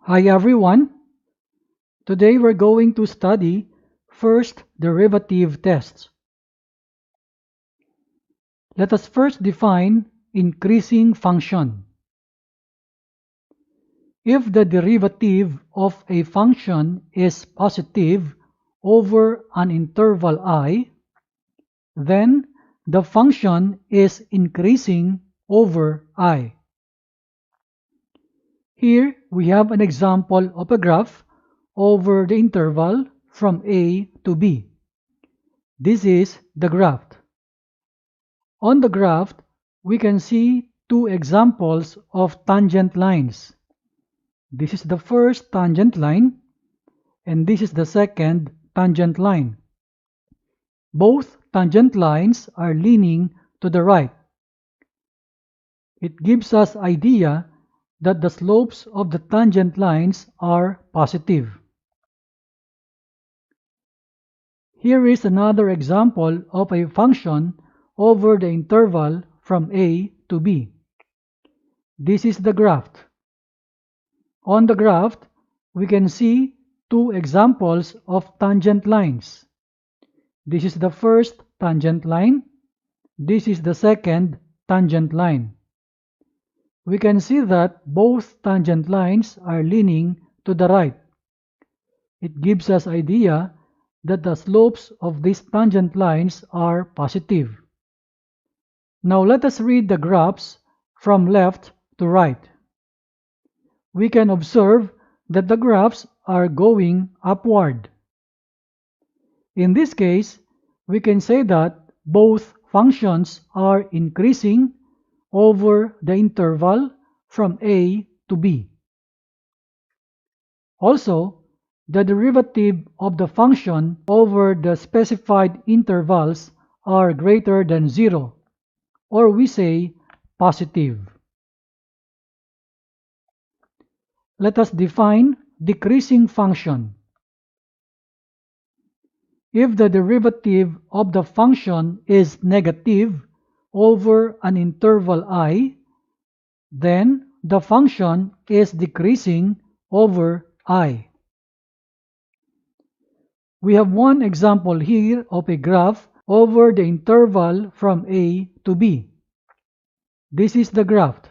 Hi everyone. Today we're going to study first derivative tests. Let us first define increasing function. If the derivative of a function is positive over an interval I, then the function is increasing over I. Here we have an example of a graph over the interval from A to B. This is the graph. On the graph, we can see two examples of tangent lines. This is the first tangent line, and this is the second tangent line. Both tangent lines are leaning to the right. It gives us idea that the slopes of the tangent lines are positive. Here is another example of a function over the interval from A to B. This is the graph. On the graph, we can see two examples of tangent lines. This is the first tangent line. This is the second tangent line. We can see that both tangent lines are leaning to the right. It gives us idea that the slopes of these tangent lines are positive. Now let us read the graphs from left to right. We can observe that the graphs are going upward. In this case, we can say that both functions are increasing over the interval from A to B. Also, the derivative of the function over the specified intervals are greater than 0, or we say positive. Let us define decreasing function. If the derivative of the function is negative over an interval I, then the function is decreasing over I. We have one example here of a graph over the interval from A to B. This is the graph.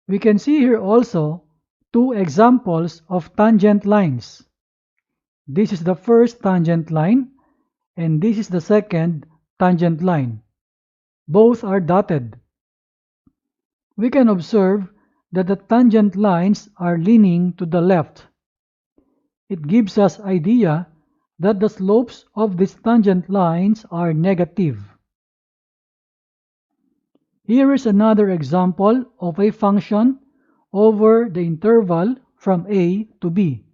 We can see here also two examples of tangent lines. This is the first tangent line, and this is the second tangent line. Both are dotted. We can observe that the tangent lines are leaning to the left. It gives us idea that the slopes of these tangent lines are negative. Here is another example of a function over the interval from A to B.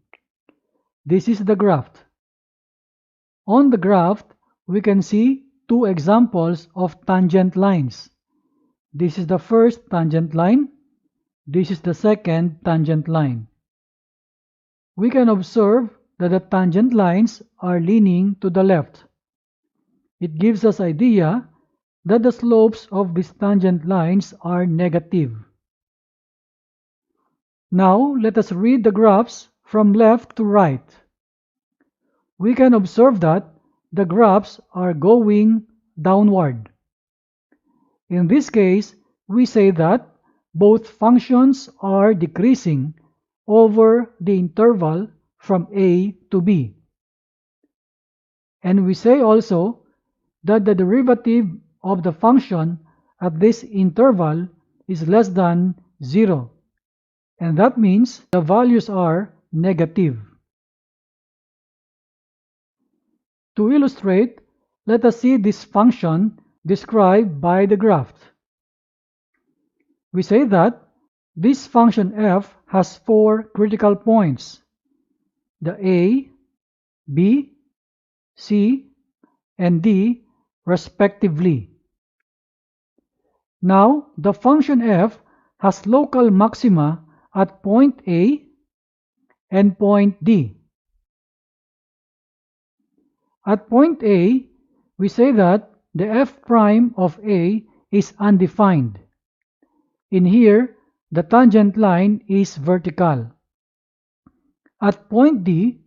This is the graph. On the graph, we can see two examples of tangent lines. This is the first tangent line. This is the second tangent line. We can observe that the tangent lines are leaning to the left. It gives us idea that the slopes of these tangent lines are negative. Now let us read the graphs from left to right. We can observe that the graphs are going downward. In this case, we say that both functions are decreasing over the interval from A to B. And we say also that the derivative of the function at this interval is less than 0. And that means the values are negative. To illustrate, let us see this function described by the graph. We say that this function f has 4 critical points, the A, B, C, and D respectively. Now, the function f has local maxima at point A and point D. At point A, we say that the f prime of A is undefined. In here, the tangent line is vertical. At point D,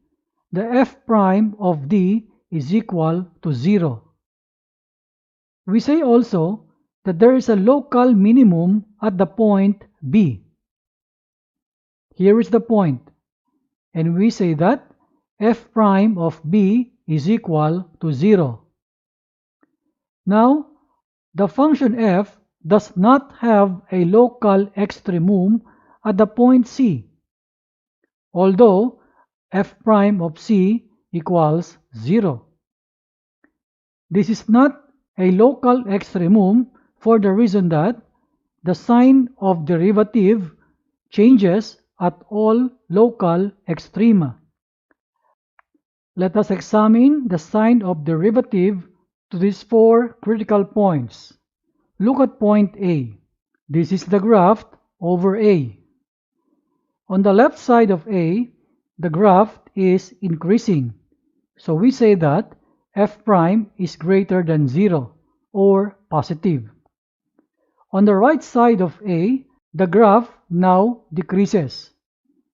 the f prime of D is equal to 0. We say also that there is a local minimum at the point B. Here is the point, and we say that f prime of B is equal to 0. Now, the function f does not have a local extremum at the point C, although f prime of C equals 0. This is not a local extremum for the reason that the sign of derivative changes at all local extrema. Let us examine the sign of derivative to these 4 critical points. Look at point A. This is the graph over A. On the left side of A, the graph is increasing. So we say that f prime is greater than 0 or positive. On the right side of A, the graph now decreases,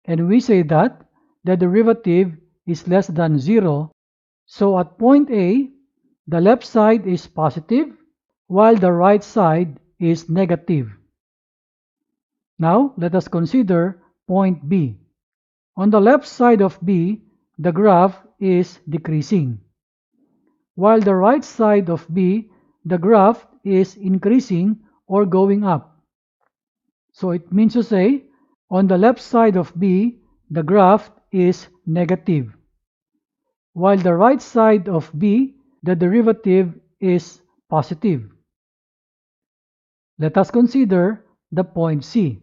and we say that the derivative is less than 0. So at point A, the left side is positive while the right side is negative. Now let us consider point B. On the left side of B, the graph is decreasing, while the right side of B, the graph is increasing or going up. So it means to say, on the left side of B, the graph is negative, while the right side of B, the derivative is positive. Let us consider the point C.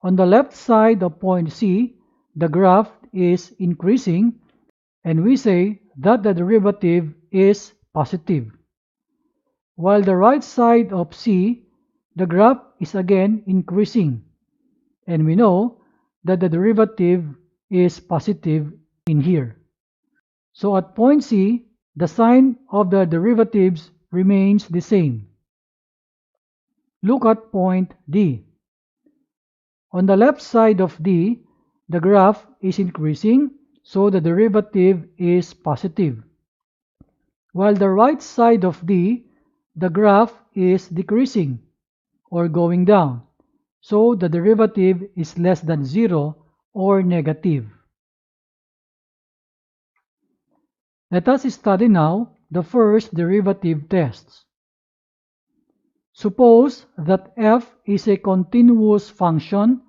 On the left side of point C, the graph is increasing, and we say that the derivative is positive. While the right side of C, the graph is again increasing, and we know that the derivative is positive in here. So at point C, the sign of the derivatives remains the same. Look at point D. On the left side of D, the graph is increasing, so the derivative is positive. While the right side of D, the graph is decreasing or going down, so the derivative is less than 0 or negative. Let us study now the first derivative tests. Suppose that f is a continuous function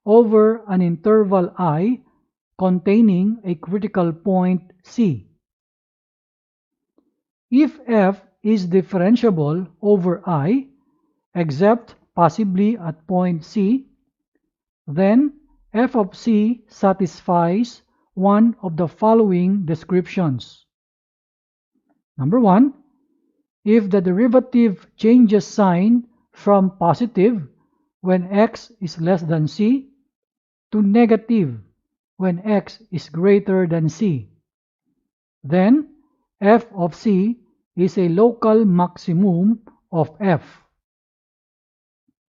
over an interval I containing a critical point C. If f is differentiable over I, except possibly at point C, then f of C satisfies one of the following descriptions. Number 1, if the derivative changes sign from positive when x is less than C to negative when x is greater than C, then f of C is a local maximum of f.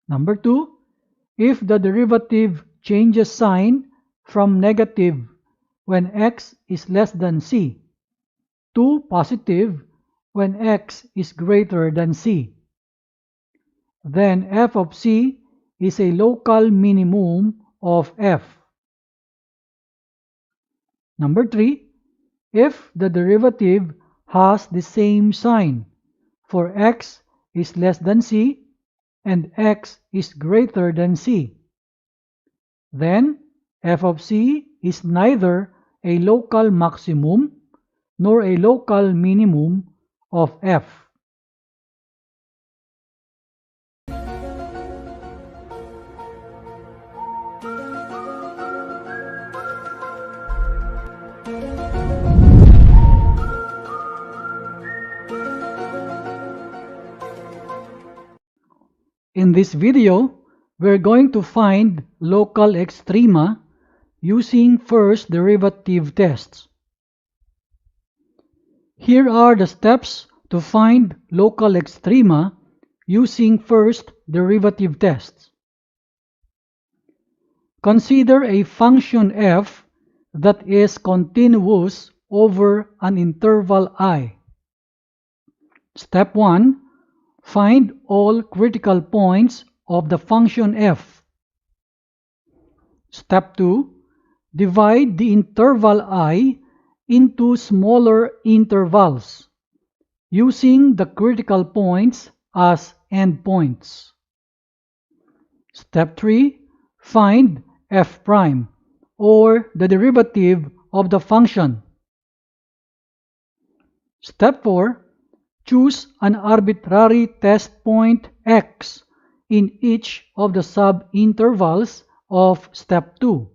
Number 2, if the derivative changes sign from negative when x is less than C to positive when x is greater than C, then f of C is a local minimum of f. Number 3, if the derivative has the same sign for x is less than C and x is greater than C, then f of C is neither a local maximum nor a local minimum of f. In this video, we're going to find local extrema using first derivative tests. Here are the steps to find local extrema using first derivative tests. Consider a function f that is continuous over an interval I. Step 1. Find all critical points of the function f. Step 2. Divide the interval I into smaller intervals, using the critical points as endpoints. Step 3. Find f prime, or the derivative of the function. Step 4. Choose an arbitrary test point x in each of the sub-intervals of step 2,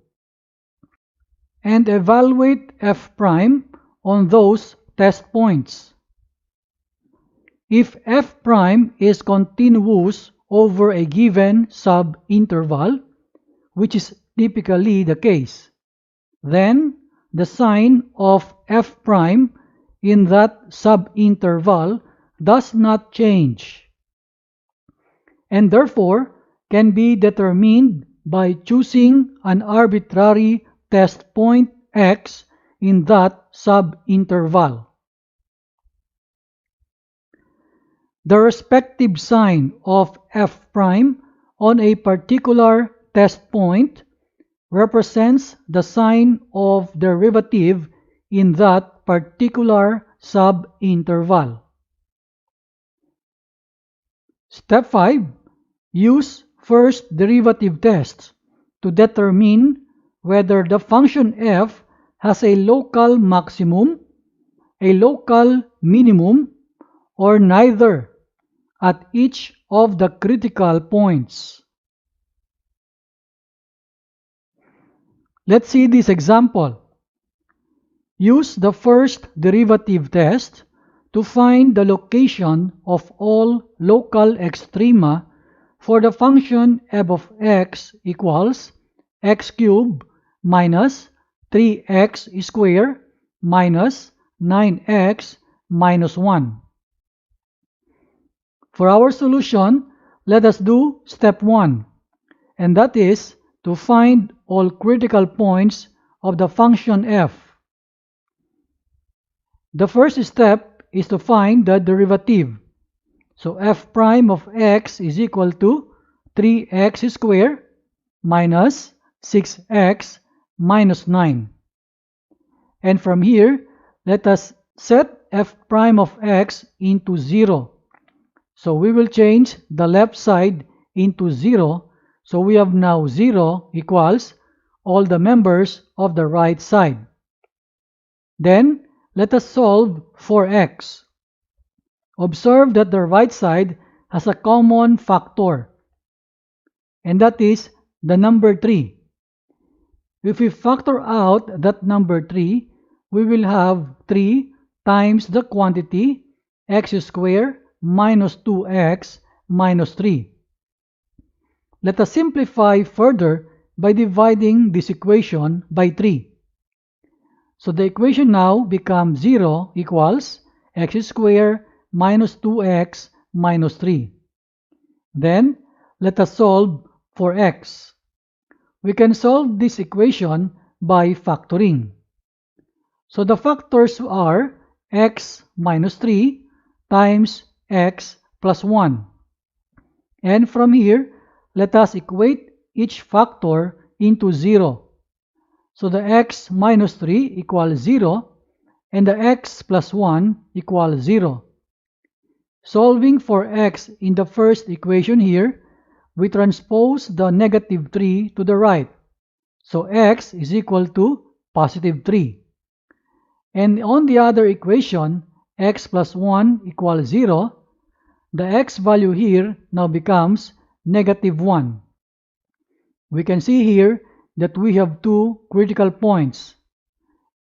and evaluate f prime on those test points. If f prime is continuous over a given sub-interval, which is typically the case, then the sign of f prime in that sub-interval does not change, and therefore can be determined by choosing an arbitrary test point x in that sub-interval. The respective sign of f prime on a particular test point represents the sign of derivative in that particular sub-interval. Step 5. Use first derivative tests to determine whether the function f has a local maximum, a local minimum, or neither at each of the critical points. Let's see this example. Use the first derivative test to find the location of all local extrema for the function f of x equals x cubed minus 3x squared minus 9x minus 1. For our solution, let us do step 1, and that is to find all critical points of the function f. The first step is to find the derivative. So f prime of x is equal to 3x squared minus 6x minus 9. And from here, let us set f prime of x into 0. So we will change the left side into 0. So we have now 0 equals all the members of the right side. Then let us solve for x. Observe that the right side has a common factor, and that is the number 3. If we factor out that number 3, we will have 3 times the quantity x squared minus 2x minus 3. Let us simplify further by dividing this equation by 3. So the equation now becomes 0 equals x squared minus 2x minus 3. Then let us solve for x. We can solve this equation by factoring. So the factors are x minus 3 times x plus 1. And from here, let us equate each factor into 0. So the x minus 3 equals 0, and the x plus 1 equals 0. Solving for x in the first equation here, we transpose the negative 3 to the right. So x is equal to positive 3. And on the other equation, x plus 1 equals 0, the x value here now becomes negative 1. We can see here that we have two critical points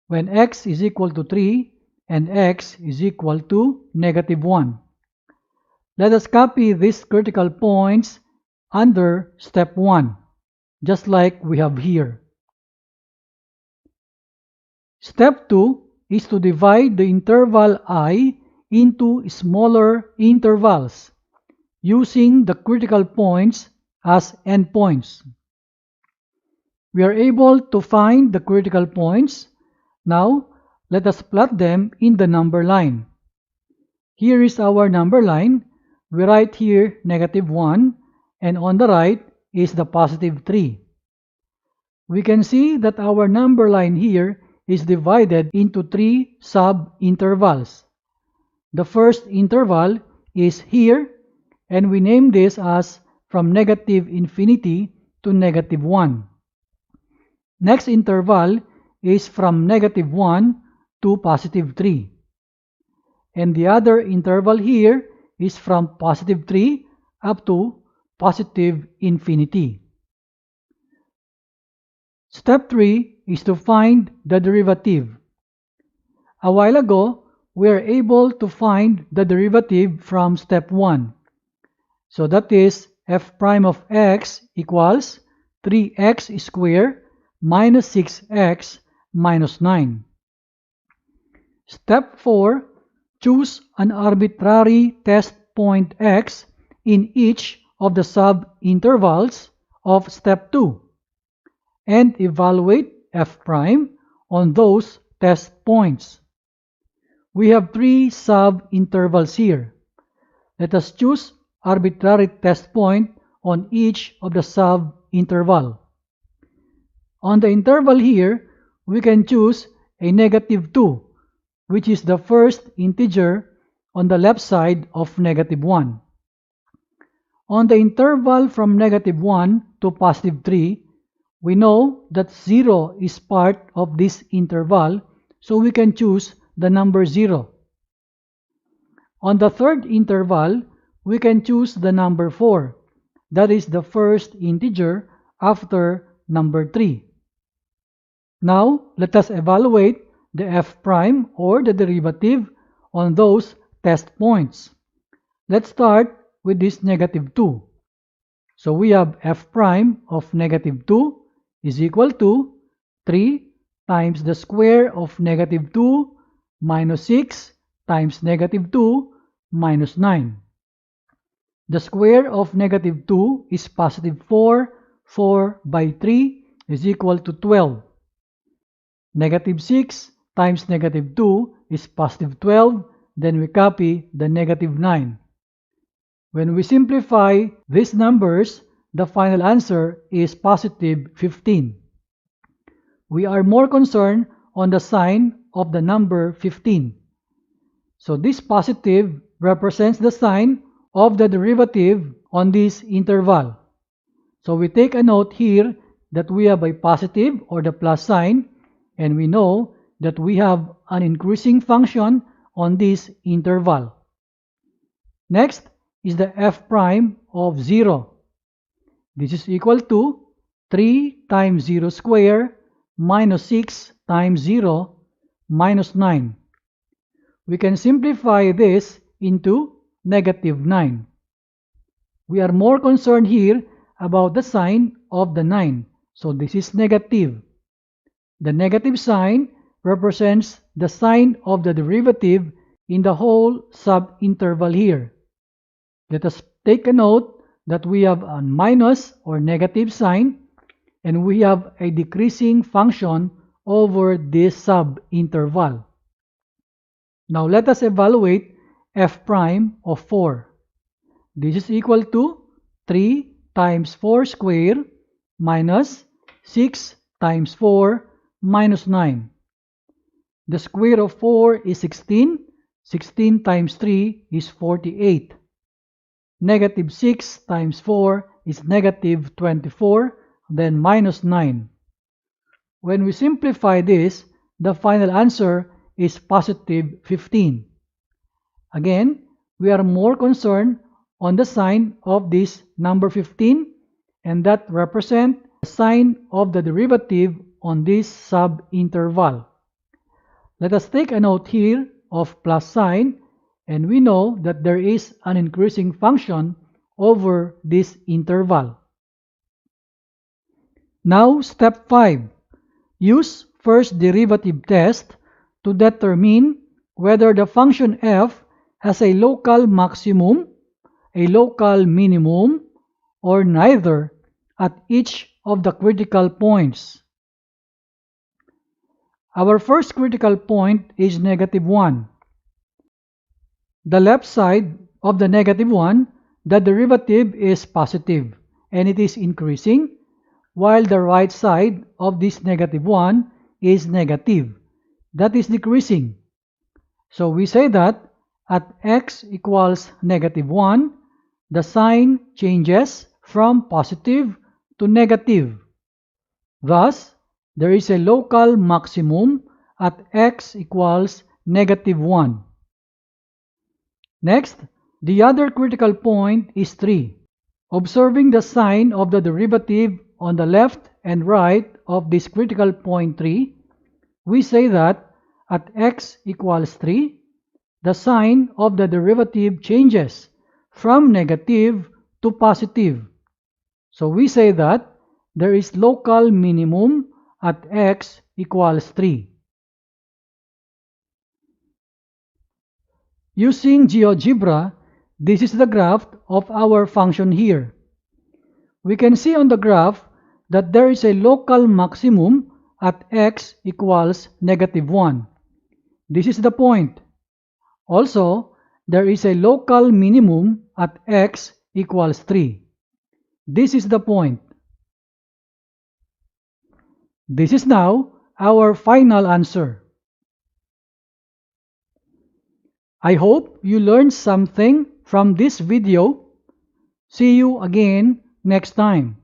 when x is equal to 3 and x is equal to negative 1. Let us copy these critical points under step 1, just like we have here. Step 2 is to divide the interval I into smaller intervals, using the critical points as endpoints. We are able to find the critical points. Now, let us plot them in the number line. Here is our number line. We write here -1, and on the right is the +3. We can see that our number line here is divided into 3 sub-intervals. The first interval is here, and we name this as from -∞ to -1. Next interval is from -1 to +3. And the other interval here is from +3 up to +∞. Step 3 is to find the derivative. A while ago, we are able to find the derivative from step 1. So that is f prime of x equals 3x squared minus 6x minus 9. Step 4, choose an arbitrary test point x in each of the sub-intervals of step 2 and evaluate f prime on those test points. We have 3 sub-intervals here. Let us choose arbitrary test point on each of the sub-interval. On the interval here, we can choose a -2, which is the first integer on the left side of -1. On the interval from -1 to +3, we know that 0 is part of this interval, so we can choose the number 0. On the third interval, we can choose the number 4. That is the first integer after number 3. Now, let us evaluate the f prime or the derivative on those test points. Let's start with this -2. So we have f prime of -2 is equal to 3 times the square of -2 minus 6 times -2 minus 9. The square of -2 is +4. 4 by 3 is equal to 12. -6 times -2 is +12. Then we copy the -9. When we simplify these numbers, the final answer is +15. We are more concerned on the sign of the number 15. So this positive represents the sign of the derivative on this interval. So we take a note here that we have a positive or the plus sign, and we know that we have an increasing function on this interval. Next is the f prime of 0. This is equal to 3 times 0 squared minus 6 times 0 minus 9. We can simplify this into -9. We are more concerned here about the sign of the 9. So this is negative. The negative sign represents the sign of the derivative in the whole sub-interval here. Let us take a note that we have a minus or negative sign, and we have a decreasing function over this sub-interval. Now let us evaluate f prime of 4. This is equal to 3 times 4 squared minus 6 times 4 minus 9. The square of 4 is 16. 16 times 3 is 48. -6 times 4 is -24, then minus 9. When we simplify this, the final answer is +15. Again, we are more concerned on the sign of this number 15, and that represents the sign of the derivative on this sub-interval. Let us take a note here of plus sign, and we know that there is an increasing function over this interval. Now, step 5. Use first derivative test to determine whether the function f has a local maximum, a local minimum, or neither at each of the critical points. Our first critical point is -1. The left side of the -1, the derivative is positive and it is increasing, while the right side of this -1 is negative, that is decreasing. So we say that at x equals -1, the sign changes from positive to negative. Thus, there is a local maximum at x equals -1. Next, the other critical point is 3. Observing the sign of the derivative on the left and right of this critical point 3, we say that at x equals 3, the sign of the derivative changes from negative to positive. So we say that there is local minimum at x equals 3. Using GeoGebra, this is the graph of our function here. We can see on the graph that there is a local maximum at x equals -1. This is the point. Also, there is a local minimum at x equals 3. This is the point. This is now our final answer. I hope you learned something from this video. See you again next time.